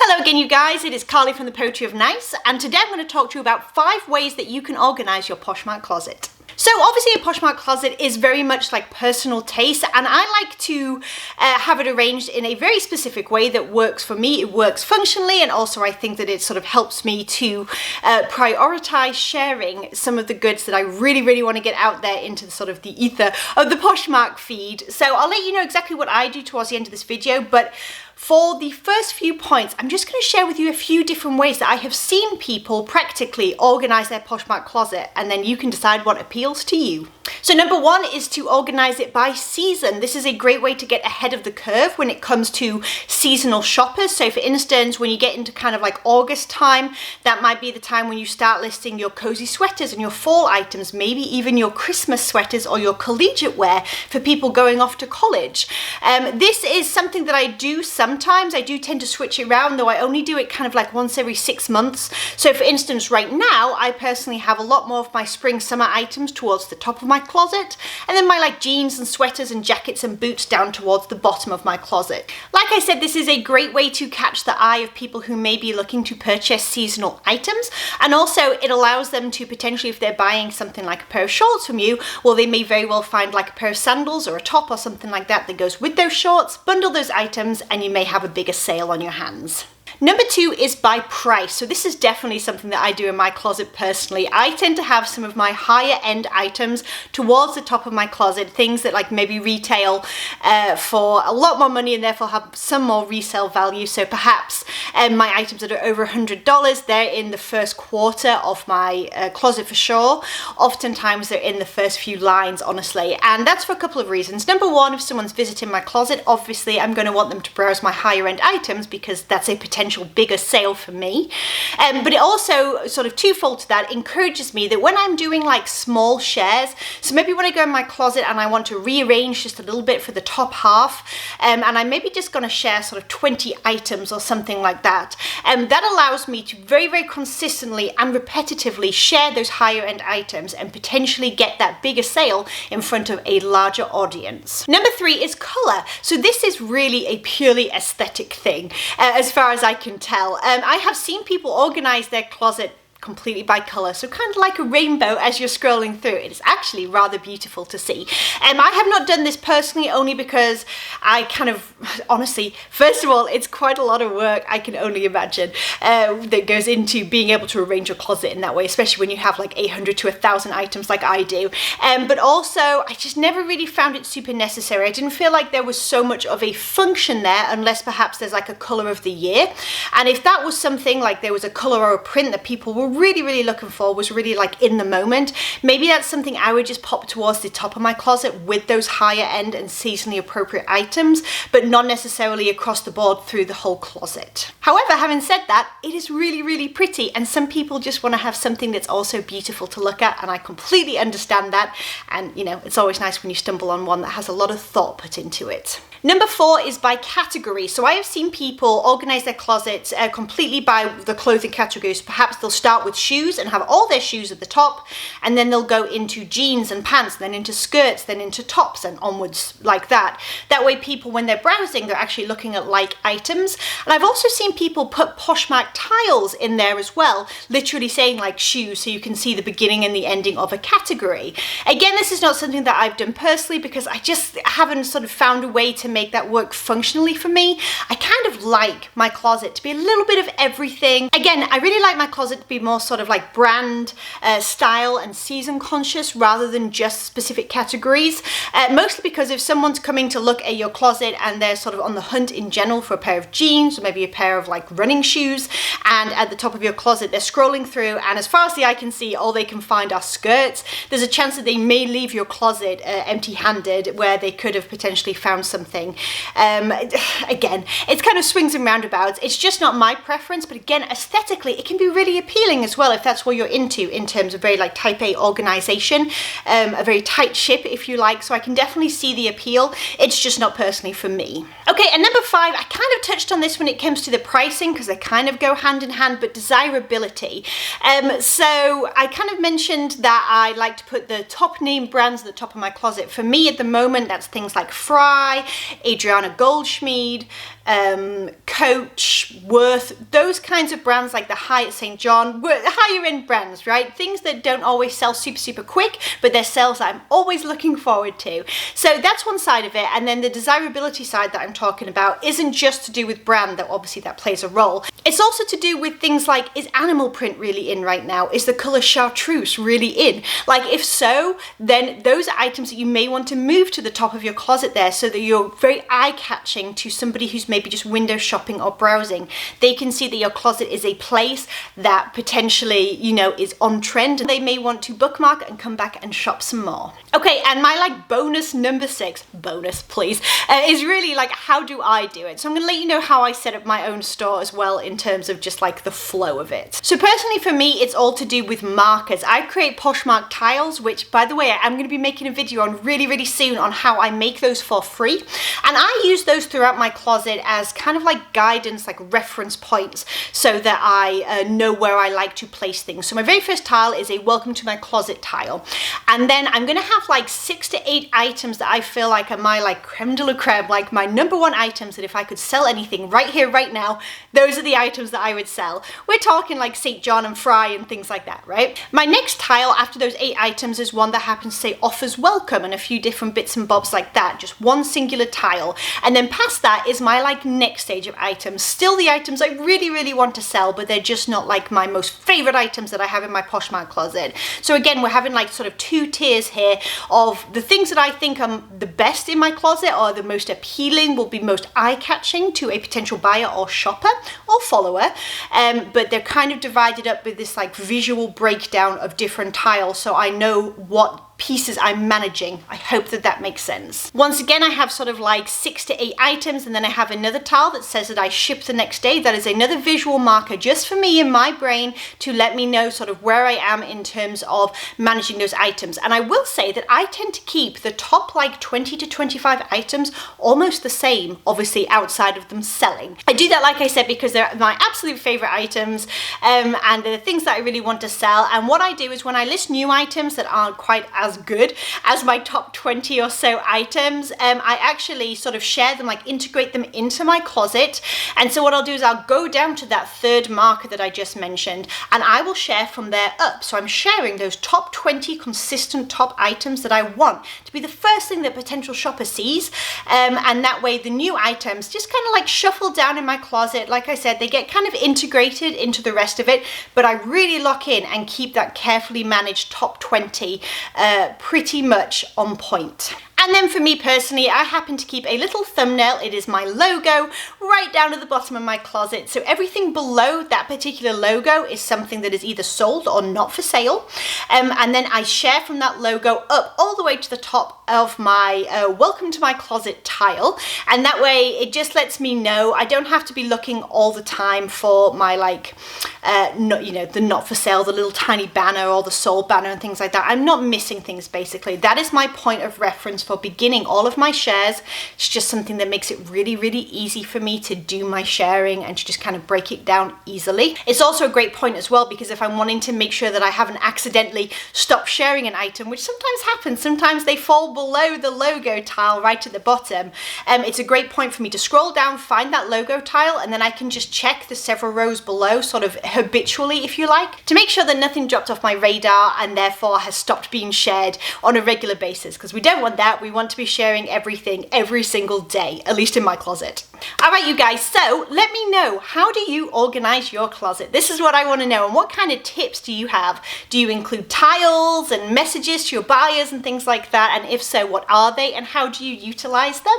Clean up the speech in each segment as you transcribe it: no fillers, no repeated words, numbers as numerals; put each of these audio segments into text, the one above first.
Hello again, you guys. It is Carly from the Poetry of Nice, and today I'm going to talk to you about 5 ways that you can organize your Poshmark closet. So obviously a Poshmark closet is very much like personal taste, and I like to have it arranged in a very specific way that works for me. It works functionally, and also I think that it sort of helps me to prioritize sharing some of the goods that I really want to get out there into the sort of the ether of the Poshmark feed. So I'll let you know exactly what I do towards the end of this video, but for the first few points, I'm just going to share with you a few different ways that I have seen people practically organize their Poshmark closet, and then you can decide what appeals to you. So number 1 is to organize it by season. This is a great way to get ahead of the curve when it comes to seasonal shoppers. So for instance, when you get into kind of like August time, that might be the time when you start listing your cozy sweaters and your fall items, maybe even your Christmas sweaters or your collegiate wear for people going off to college. This is something that I do sometimes. I do tend to switch it around, though I only do it kind of like once every 6 months. So for instance, right now, I personally have a lot more of my spring summer items towards the top of my closet, and then my like jeans and sweaters and jackets and boots down towards the bottom of my closet. Like I said, this is a great way to catch the eye of people who may be looking to purchase seasonal items, and also it allows them to potentially, if they're buying something like a pair of shorts from you, well, they may very well find like a pair of sandals or a top or something like that that goes with those shorts, bundle those items, and you may have a bigger sale on your hands. Number 2 is by price. So this is definitely something that I do in my closet personally. I tend to have some of my higher end items towards the top of my closet, things that like maybe retail for a lot more money and therefore have some more resale value. So perhaps my items that are over $100, they're in the first quarter of my closet for sure. Oftentimes they're in the first few lines, honestly. And that's for a couple of reasons. Number 1, if someone's visiting my closet, obviously I'm going to want them to browse my higher end items because that's a potential bigger sale for me, but it also sort of twofold to that encourages me that when I'm doing like small shares, so maybe when I go in my closet and I want to rearrange just a little bit for the top half, and I'm maybe just going to share sort of 20 items or something like that, that allows me to very consistently and repetitively share those higher end items and potentially get that bigger sale in front of a larger audience. Number 3 is color. So this is really a purely aesthetic thing as far as I can tell. I have seen people organize their closet completely by color, so kind of like a rainbow as you're scrolling through. It is actually rather beautiful to see. I have not done this personally, only because I kind of, honestly, first of all, it's quite a lot of work, I can only imagine, that goes into being able to arrange your closet in that way, especially when you have like 800 to 1,000 items like I do. But also, I just never really found it super necessary. I didn't feel like there was so much of a function there, unless perhaps there's like a color of the year. And if that was something like there was a color or a print that people were really looking for, was really like in the moment, maybe that's something I would just pop towards the top of my closet with those higher end and seasonally appropriate items, but not necessarily across the board through the whole closet. However, having said that, it is really pretty, and some people just want to have something that's also beautiful to look at, and I completely understand that. And you know, it's always nice when you stumble on one that has a lot of thought put into it. Number 4 is by category. So I have seen people organize their closets completely by the clothing categories. Perhaps they'll start with shoes and have all their shoes at the top, and then they'll go into jeans and pants, then into skirts, then into tops, and onwards like that. That way people, when they're browsing, they're actually looking at like items. And I've also seen people put Poshmark tiles in there as well, literally saying like shoes, so you can see the beginning and the ending of a category. Again, this is not something that I've done personally because I just haven't sort of found a way to make that work functionally for me. I kind of like my closet to be a little bit of everything. Again, I really like my closet to be more sort of like brand, style and season conscious rather than just specific categories. Mostly because if someone's coming to look at your closet and they're sort of on the hunt in general for a pair of jeans or maybe a pair of like running shoes, and at the top of your closet they're scrolling through, and as far as the eye can see, all they can find are skirts, there's a chance that they may leave your closet empty-handed where they could have potentially found something. Again, it's kind of swings and roundabouts. It's just not my preference, but again, aesthetically, it can be really appealing as well if that's what you're into in terms of very like type A organization, a very tight ship, if you like. So I can definitely see the appeal. It's just not personally for me. Okay, and number 5, I kind of touched on this when it comes to the pricing because they kind of go hand in hand, but desirability. So I kind of mentioned that I like to put the top name brands at the top of my closet. For me at the moment, that's things like Fry, Adriana Goldschmied, Coach, Worth, those kinds of brands like the Hyatt St. John, higher end brands, right? Things that don't always sell super quick, but they're sales that I'm always looking forward to. So that's one side of it. And then the desirability side that I'm talking about isn't just to do with brand, though obviously that plays a role. It's also to do with things like, is animal print really in right now? Is the color chartreuse really in? Like, if so, then those are items that you may want to move to the top of your closet there so that you're very eye-catching to somebody who's maybe just window shopping or browsing. They can see that your closet is a place that potentially, you know, is on trend. They may want to bookmark and come back and shop some more. Okay, and my like bonus number 6, bonus please, is really like, how do I do it? So I'm gonna let you know how I set up my own store as well in terms of just like the flow of it. So personally for me, it's all to do with markers. I create Poshmark tiles, which by the way, I'm gonna be making a video on really soon on how I make those for free. And I use those throughout my closet as kind of like guidance, like reference points, so that I know where I like to place things. So my very first tile is a welcome to my closet tile. And then I'm gonna have like 6 to 8 items that I feel like are my like creme de la creme, like my number 1 items that if I could sell anything right here, right now, those are the items that I would sell. We're talking like St. John and Fry and things like that, right? My next tile after those 8 items is one that happens to say offers welcome and a few different bits and bobs like that, just one singular tile. And then past that is my like next stage of items, still the items I really want to sell, but they're just not like my most favorite items that I have in my Poshmark closet. So again, we're having like sort of 2 tiers here of the things that I think are the best in my closet or the most appealing, will be most eye-catching to a potential buyer or shopper or follower, but they're kind of divided up with this like visual breakdown of different tiles, so I know what pieces I'm managing. I hope that that makes sense. Once again, I have sort of like 6 to 8 items, and then I have another tile that says that I ship the next day. That is another visual marker just for me in my brain to let me know sort of where I am in terms of managing those items. And I will say that I tend to keep the top like 20 to 25 items almost the same, obviously outside of them selling. I do that, like I said, because they're my absolute favorite items, and they're the things that I really want to sell. And what I do is when I list new items that aren't quite as good as my top 20 or so items, I actually sort of share them, like integrate them into my closet. And so what I'll do is I'll go down to that 3rd marker that I just mentioned, and I will share from there up. So I'm sharing those top 20 consistent top items that I want to be the first thing that potential shopper sees, and that way the new items just kind of like shuffle down in my closet. Like I said, they get kind of integrated into the rest of it, but I really lock in and keep that carefully managed top 20 pretty much on point. And then for me personally, I happen to keep a little thumbnail. It is my logo right down at the bottom of my closet. So everything below that particular logo is something that is either sold or not for sale. And then I share from that logo up all the way to the top of my welcome to my closet tile. And that way it just lets me know I don't have to be looking all the time for my like, the not for sale, the little tiny banner or the sold banner and things like that. I'm not missing things basically. That is my point of reference for beginning all of my shares. It's just something that makes it really easy for me to do my sharing and to just kind of break it down easily. It's also a great point as well, because if I'm wanting to make sure that I haven't accidentally stopped sharing an item, which sometimes happens, sometimes they fall below the logo tile right at the bottom, it's a great point for me to scroll down, find that logo tile, and then I can just check the several rows below sort of habitually, if you like, to make sure that nothing dropped off my radar and therefore has stopped being shared on a regular basis, because we don't want that. We want to be sharing everything every single day, at least in my closet. All right, you guys, so let me know, how do you organize your closet? This is what I want to know. And what kind of tips do you have? Do you include tiles and messages to your buyers and things like that? And if so, what are they and how do you utilize them?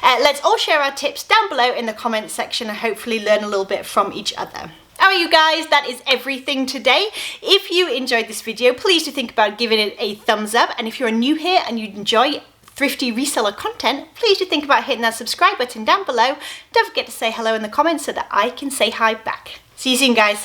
Let's all share our tips down below in the comments section and hopefully learn a little bit from each other. Alright you guys, that is everything today. If you enjoyed this video, please do think about giving it a thumbs up. And if you're new here and you enjoy thrifty reseller content, please do think about hitting that subscribe button down below. Don't forget to say hello in the comments so that I can say hi back. See you soon, guys.